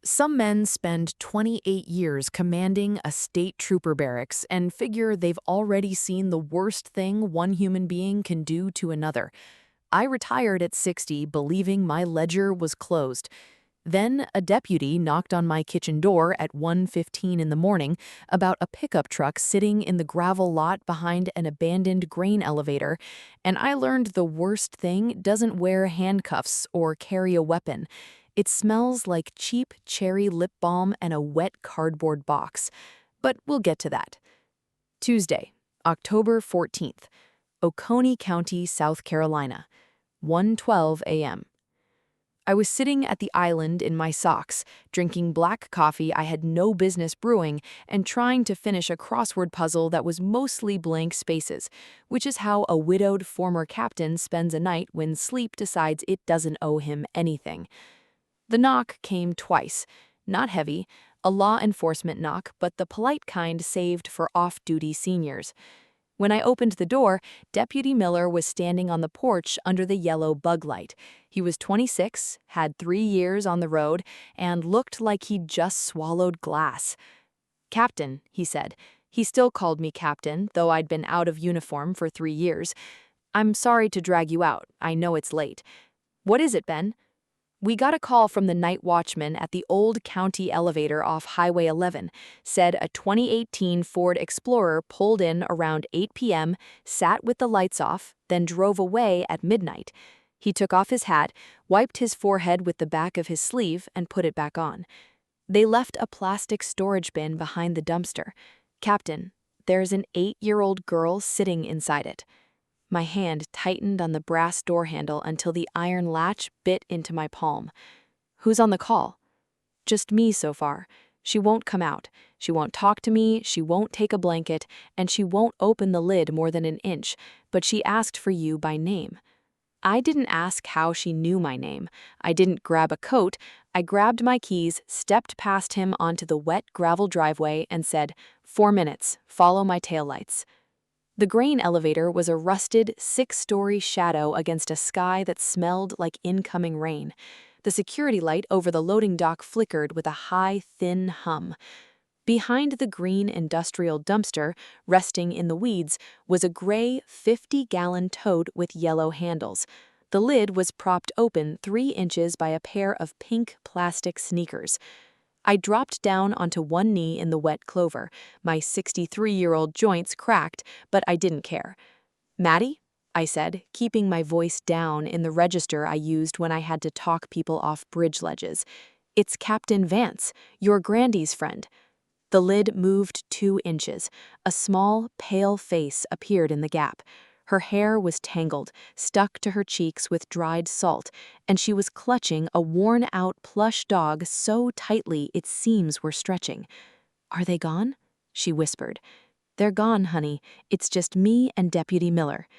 Some men spend 28 years commanding a state trooper barracks and figure they've already seen the worst thing one human being can do to another. I retired at 60 believing my ledger was closed. Then a deputy knocked on my kitchen door at 1:15 in the morning about a pickup truck sitting in the gravel lot behind an abandoned grain elevator, and I learned the worst thing doesn't wear handcuffs or carry a weapon. It smells like cheap cherry lip balm and a wet cardboard box. But we'll get to that. Tuesday, October 14th, Oconee County, South Carolina, 1:12 a.m. I was sitting at the island in my socks, drinking black coffee I had no business brewing and trying to finish a crossword puzzle that was mostly blank spaces, which is how a widowed former captain spends a night when sleep decides it doesn't owe him anything. The knock came twice, not heavy, a law enforcement knock, but the polite kind saved for off-duty seniors. When I opened the door, Deputy Miller was standing on the porch under the yellow bug light. He was 26, had 3 years on the road, and looked like he'd just swallowed glass. "Captain," he said. He still called me Captain, though I'd been out of uniform for 3 years. "I'm sorry to drag you out. I know it's late." "What is it, Ben?" "We got a call from the night watchman at the old county elevator off Highway 11. Said a 2018 Ford Explorer pulled in around 8 p.m., sat with the lights off, then drove away at midnight. He took off his hat, wiped his forehead with the back of his sleeve, and put it back on. They left a plastic storage bin behind the dumpster. Captain, there's an 8-year-old girl sitting inside it." My hand tightened on the brass door handle until the iron latch bit into my palm. "Who's on the call?" "Just me so far. She won't come out. She won't talk to me, she won't take a blanket, and she won't open the lid more than an inch, but she asked for you by name." I didn't ask how she knew my name. I didn't grab a coat. I grabbed my keys, stepped past him onto the wet gravel driveway, and said, "4 minutes, follow my taillights." The grain elevator was a rusted, 6-story shadow against a sky that smelled like incoming rain. The security light over the loading dock flickered with a high, thin hum. Behind the green industrial dumpster, resting in the weeds, was a gray 50-gallon tote with yellow handles. The lid was propped open 3 inches by a pair of pink plastic sneakers. I dropped down onto one knee in the wet clover. My 63-year-old joints cracked, but I didn't care. "Maddie?" I said, keeping my voice down in the register I used when I had to talk people off bridge ledges. "It's Captain Vance, your Grandy's friend." The lid moved 2 inches. A small, pale face appeared in the gap. Her hair was tangled, stuck to her cheeks with dried salt, and she was clutching a worn-out plush dog so tightly its seams were stretching. "Are they gone?" she whispered. "They're gone, honey. It's just me and Deputy Miller.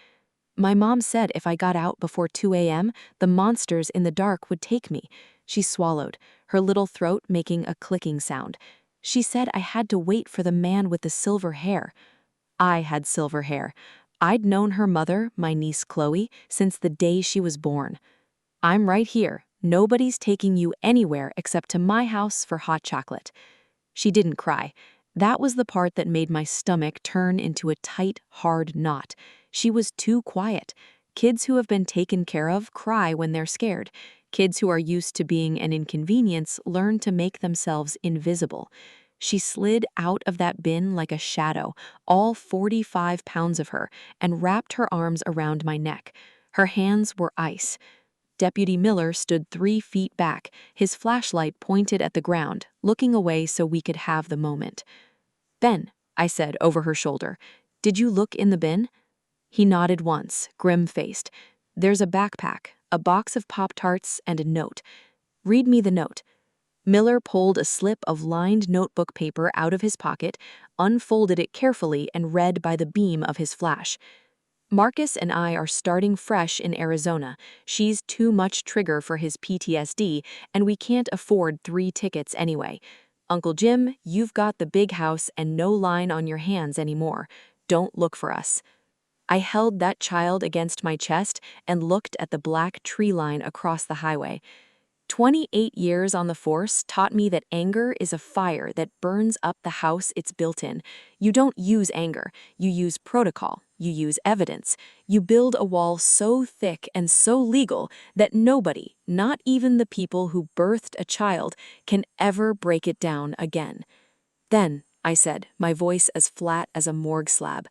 My mom said if I got out before 2 a.m., the monsters in the dark would take me." She swallowed, her little throat making a clicking sound. "She said I had to wait for the man with the silver hair." I had silver hair. I'd known her mother, my niece Chloe, since the day she was born. "I'm right here. Nobody's taking you anywhere except to my house for hot chocolate." She didn't cry. That was the part that made my stomach turn into a tight, hard knot. She was too quiet. Kids who have been taken care of cry when they're scared. Kids who are used to being an inconvenience learn to make themselves invisible. She slid out of that bin like a shadow, all 45 pounds of her, and wrapped her arms around my neck. Her hands were ice. Deputy Miller stood 3 feet back, his flashlight pointed at the ground, looking away so we could have the moment. "Ben," I said over her shoulder, "did you look in the bin?" He nodded once, grim-faced. "There's a backpack, a box of Pop-Tarts, and a note." "Read me the note." Miller pulled a slip of lined notebook paper out of his pocket, unfolded it carefully, and read by the beam of his flash. "Marcus and I are starting fresh in Arizona. She's too much trigger for his PTSD, and we can't afford 3 tickets anyway. Uncle Jim, you've got the big house and no line on your hands anymore. Don't look for us." I held that child against my chest and looked at the black tree line across the highway. 28 years on the force taught me that anger is a fire that burns up the house it's built in. You don't use anger, you use protocol, you use evidence. You build a wall so thick and so legal that nobody, not even the people who birthed a child, can ever break it down again. Then, I said, my voice as flat as a morgue slab,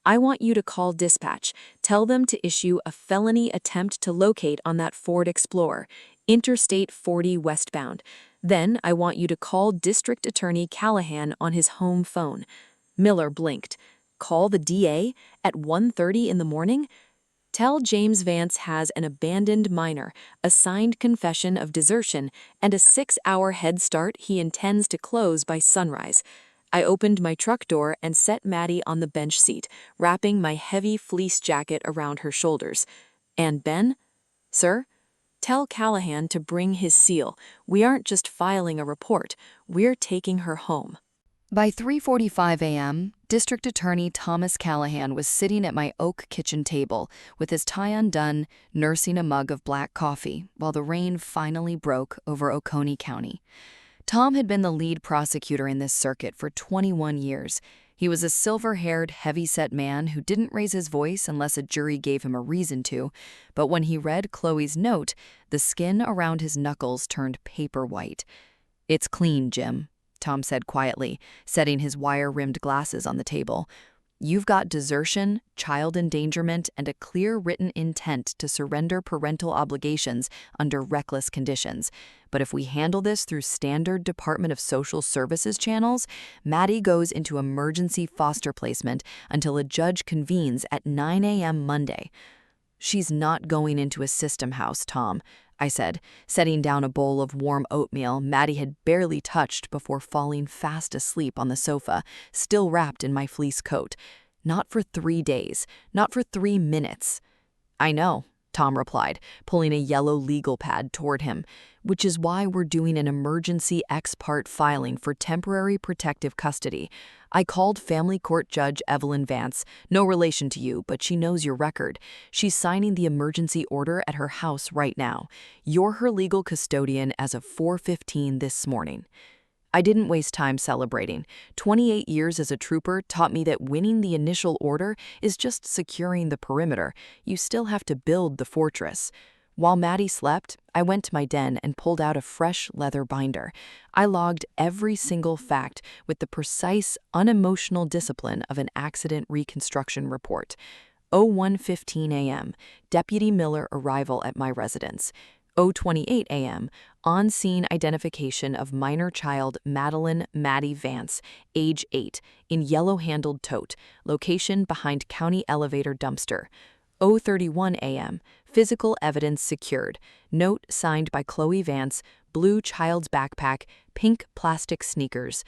I want you to call dispatch. Tell them to issue a felony attempt to locate on that Ford Explorer, Interstate 40 westbound. Then I want you to call District Attorney Callahan on his home phone. Miller blinked. Call the DA at 1:30 in the morning? Tell James Vance has an abandoned minor, a signed confession of desertion, and a 6-hour head start he intends to close by sunrise. I opened my truck door and set Maddie on the bench seat, wrapping my heavy fleece jacket around her shoulders. And Ben? Sir? Tell Callahan to bring his seal. We aren't just filing a report, we're taking her home. By 3:45 a.m., District Attorney Thomas Callahan was sitting at my oak kitchen table with his tie undone, nursing a mug of black coffee while the rain finally broke over Oconee County. Tom had been the lead prosecutor in this circuit for 21 years. He was a silver-haired, heavy-set man who didn't raise his voice unless a jury gave him a reason to, but when he read Chloe's note, the skin around his knuckles turned paper white. "It's clean, Jim," Tom said quietly, setting his wire-rimmed glasses on the table. "You've got desertion, child endangerment, and a clear written intent to surrender parental obligations under reckless conditions. But if we handle this through standard Department of Social Services channels, Maddie goes into emergency foster placement until a judge convenes at 9 a.m. Monday." "She's not going into a system house, Tom," I said, setting down a bowl of warm oatmeal Maddie had barely touched before falling fast asleep on the sofa, still wrapped in my fleece coat. "Not for 3 days, not for 3 minutes. "I know," Tom replied, pulling a yellow legal pad toward him, "which is why we're doing an emergency ex parte filing for temporary protective custody. I called Family Court Judge Evelyn Vance, no relation to you, but she knows your record. She's signing the emergency order at her house right now. You're her legal custodian as of 4:15 this morning." I didn't waste time celebrating. 28 years as a trooper taught me that winning the initial order is just securing the perimeter. You still have to build the fortress. While Maddie slept, I went to my den and pulled out a fresh leather binder. I logged every single fact with the precise, unemotional discipline of an accident reconstruction report. 01:15 a.m., Deputy Miller arrival at my residence. 0:28 a.m., on-scene identification of minor child Madeline Maddie Vance, age 8, in yellow-handled tote, location behind county elevator dumpster. 0:31 a.m., physical evidence secured, note signed by Chloe Vance, blue child's backpack, pink plastic sneakers.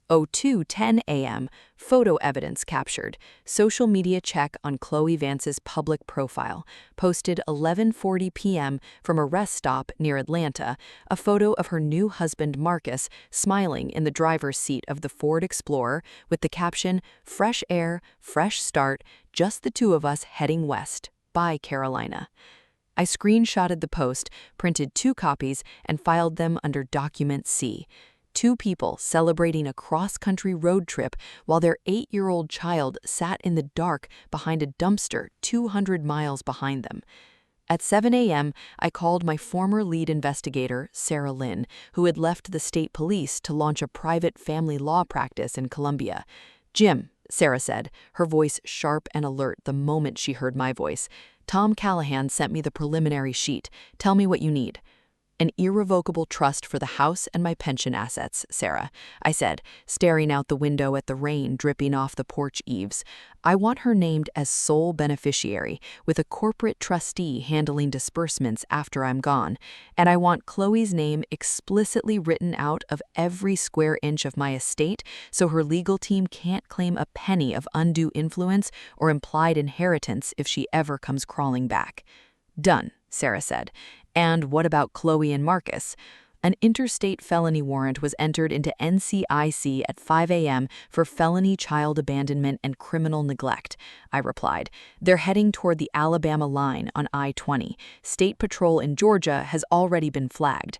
02:10 a.m., photo evidence captured, social media check on Chloe Vance's public profile, posted 11:40 p.m. from a rest stop near Atlanta, a photo of her new husband Marcus smiling in the driver's seat of the Ford Explorer with the caption, "Fresh air, fresh start, just the two of us heading west. Bye, Carolina." I screenshotted the post, printed 2 copies, and filed them under Document C. 2 people celebrating a cross-country road trip while their 8-year-old child sat in the dark behind a dumpster 200 miles behind them. At 7 a.m., I called my former lead investigator, Sarah Lynn, who had left the state police to launch a private family law practice in Columbia. "Jim," Sarah said, her voice sharp and alert the moment she heard my voice, "Tom Callahan sent me the preliminary sheet. Tell me what you need." "An irrevocable trust for the house and my pension assets, Sarah," I said, staring out the window at the rain dripping off the porch eaves. "I want her named as sole beneficiary, with a corporate trustee handling disbursements after I'm gone. And I want Chloe's name explicitly written out of every square inch of my estate so her legal team can't claim a penny of undue influence or implied inheritance if she ever comes crawling back." "Done," Sarah said. "And what about Chloe and Marcus?" An interstate felony warrant was entered into NCIC at 5 a.m. for felony child abandonment and criminal neglect, I replied. They're heading toward the Alabama line on I-20. State Patrol in Georgia has already been flagged.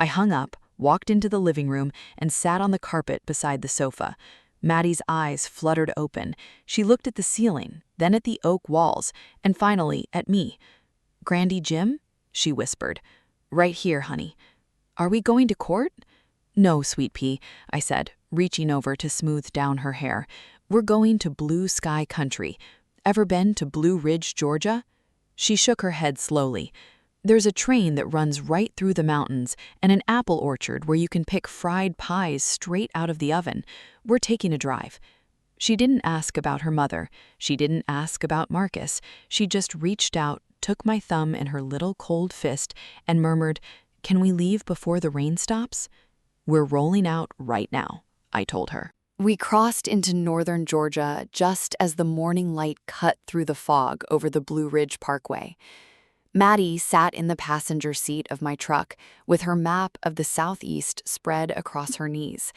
I hung up, walked into the living room, and sat on the carpet beside the sofa. Maddie's eyes fluttered open. She looked at the ceiling, then at the oak walls, and finally at me. "Grandy Jim?" she whispered. "Right here, honey." "Are we going to court?" "No, sweet pea," I said, reaching over to smooth down her hair. "We're going to blue sky country. Ever been to Blue Ridge, Georgia?" She shook her head slowly. "There's a train that runs right through the mountains and an apple orchard where you can pick fried pies straight out of the oven. We're taking a drive." She didn't ask about her mother. She didn't ask about Marcus. She just reached out, took my thumb in her little cold fist, and murmured, "Can we leave before the rain stops?" "We're rolling out right now," I told her. We crossed into northern Georgia just as the morning light cut through the fog over the Blue Ridge Parkway. Maddie sat in the passenger seat of my truck with her map of the Southeast spread across her knees.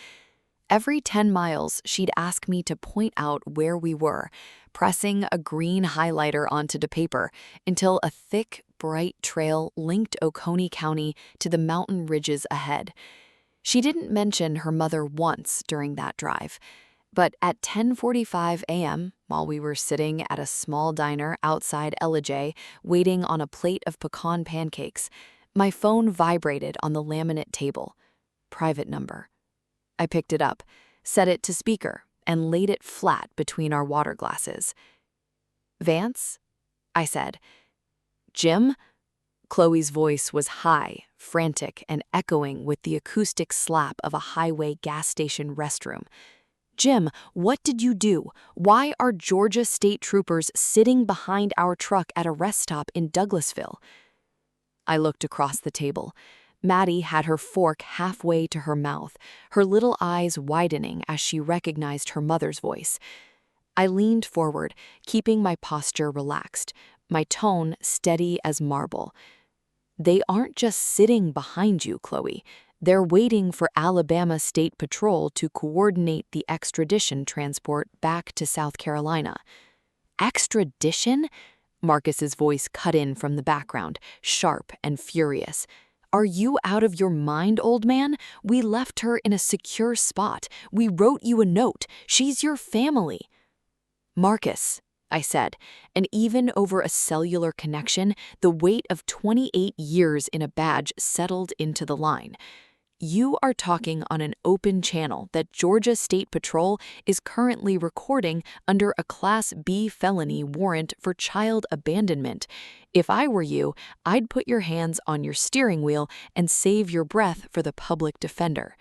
Every 10 miles, she'd ask me to point out where we were, pressing a green highlighter onto the paper until a thick, bright trail linked Oconee County to the mountain ridges ahead. She didn't mention her mother once during that drive, but at 10:45 a.m., while we were sitting at a small diner outside Elijah waiting on a plate of pecan pancakes, my phone vibrated on the laminate table. Private number. I picked it up, set it to speaker, and laid it flat between our water glasses. "Vance?" I said. "Jim?" Chloe's voice was high, frantic, and echoing with the acoustic slap of a highway gas station restroom. "Jim, what did you do? Why are Georgia state troopers sitting behind our truck at a rest stop in Douglasville?" I looked across the table. Maddie had her fork halfway to her mouth, her little eyes widening as she recognized her mother's voice. I leaned forward, keeping my posture relaxed, my tone steady as marble. "They aren't just sitting behind you, Chloe. They're waiting for Alabama State Patrol to coordinate the extradition transport back to South Carolina." "Extradition?" Marcus's voice cut in from the background, sharp and furious. "Are you out of your mind, old man? We left her in a secure spot. We wrote you a note. She's your family." "Marcus," I said, and even over a cellular connection, the weight of 28 years in a badge settled into the line. "You are talking on an open channel that Georgia State Patrol is currently recording under a Class B felony warrant for child abandonment. If I were you, I'd put your hands on your steering wheel and save your breath for the public defender."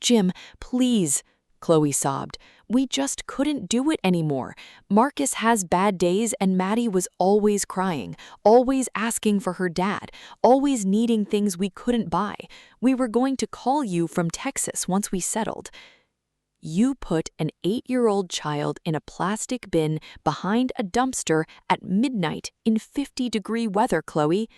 "Jim, please," Chloe sobbed. "We just couldn't do it anymore. Marcus has bad days and Maddie was always crying, always asking for her dad, always needing things we couldn't buy. We were going to call you from Texas once we settled." "You put an 8-year-old child in a plastic bin behind a dumpster at midnight in 50-degree weather, Chloe,"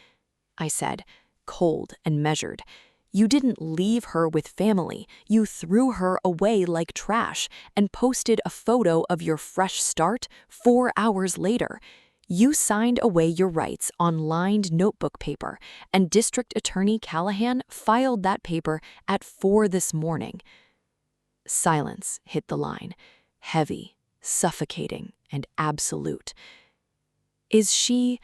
I said, cold and measured. "You didn't leave her with family. You threw her away like trash and posted a photo of your fresh start 4 hours later. You signed away your rights on lined notebook paper, and District Attorney Callahan filed that paper at 4 this morning." Silence hit the line, heavy, suffocating, and absolute. "Is she—"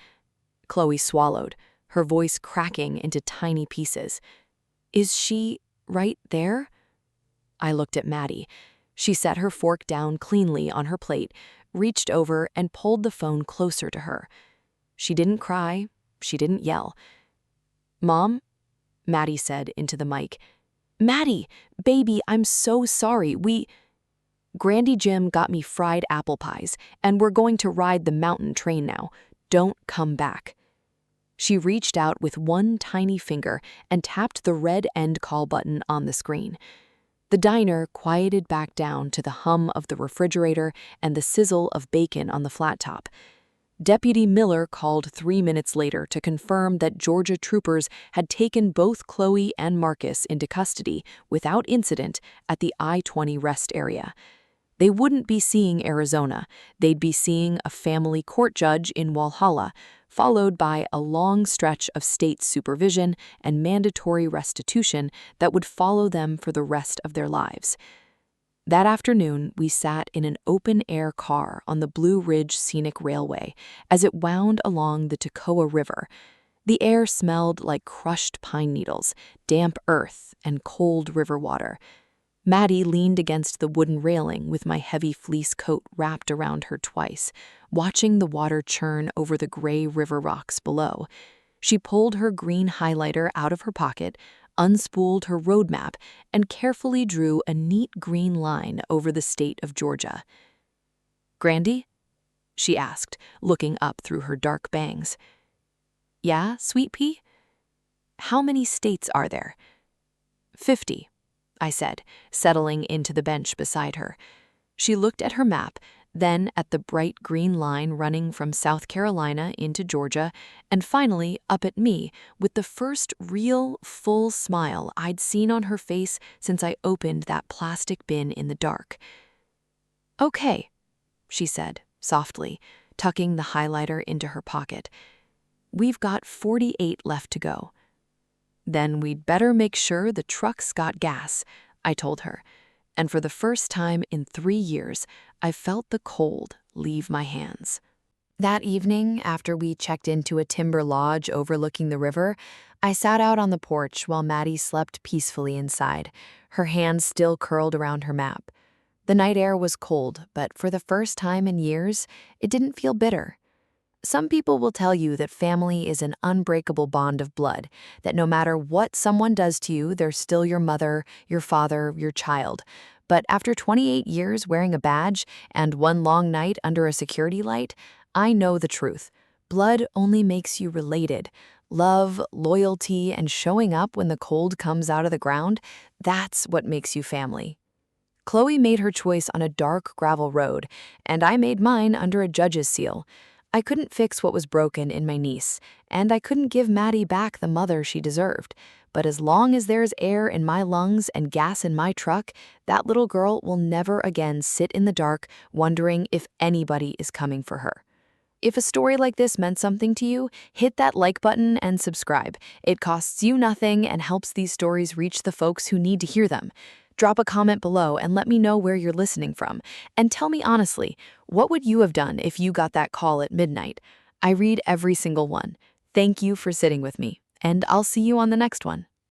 Chloe swallowed, her voice cracking into tiny pieces. "Is she right there?" I looked at Maddie. She set her fork down cleanly on her plate, reached over and pulled the phone closer to her. She didn't cry. She didn't yell. "Mom?" Maddie said into the mic. "Maddie, baby, I'm so sorry. Grandy Jim got me fried apple pies, and we're going to ride the mountain train now. Don't come back." She reached out with one tiny finger and tapped the red end call button on the screen. The diner quieted back down to the hum of the refrigerator and the sizzle of bacon on the flat top. Deputy Miller called 3 minutes later to confirm that Georgia troopers had taken both Chloe and Marcus into custody without incident at the I-20 rest area. They wouldn't be seeing Arizona. They'd be seeing a family court judge in Walhalla, followed by a long stretch of state supervision and mandatory restitution that would follow them for the rest of their lives. That afternoon, we sat in an open-air car on the Blue Ridge Scenic Railway as it wound along the Toccoa River. The air smelled like crushed pine needles, damp earth, and cold river water. Maddie leaned against the wooden railing with my heavy fleece coat wrapped around her twice, watching the water churn over the gray river rocks below. She pulled her green highlighter out of her pocket, unspooled her road map, and carefully drew a neat green line over the state of Georgia. "Grandy?" she asked, looking up through her dark bangs. "Yeah, Sweet Pea? How many states are there?" 50, I said, settling into the bench beside her. She looked at her map, then at the bright green line running from South Carolina into Georgia, and finally up at me with the first real, full smile I'd seen on her face since I opened that plastic bin in the dark. "Okay," she said, softly, tucking the highlighter into her pocket. "We've got 48 left to go." "Then we'd better make sure the truck's got gas," I told her, and for the first time in 3 years, I felt the cold leave my hands. That evening, after we checked into a timber lodge overlooking the river, I sat out on the porch while Maddie slept peacefully inside, her hands still curled around her map. The night air was cold, but for the first time in years, it didn't feel bitter. Some people will tell you that family is an unbreakable bond of blood, that no matter what someone does to you, they're still your mother, your father, your child. But after 28 years wearing a badge and one long night under a security light, I know the truth. Blood only makes you related. Love, loyalty, and showing up when the cold comes out of the ground, that's what makes you family. Chloe made her choice on a dark gravel road, and I made mine under a judge's seal. I couldn't fix what was broken in my niece, and I couldn't give Maddie back the mother she deserved. But as long as there's air in my lungs and gas in my truck, that little girl will never again sit in the dark wondering if anybody is coming for her. If a story like this meant something to you, hit that like button and subscribe. It costs you nothing and helps these stories reach the folks who need to hear them. Drop a comment below and let me know where you're listening from. And tell me honestly, what would you have done if you got that call at midnight? I read every single one. Thank you for sitting with me, and I'll see you on the next one.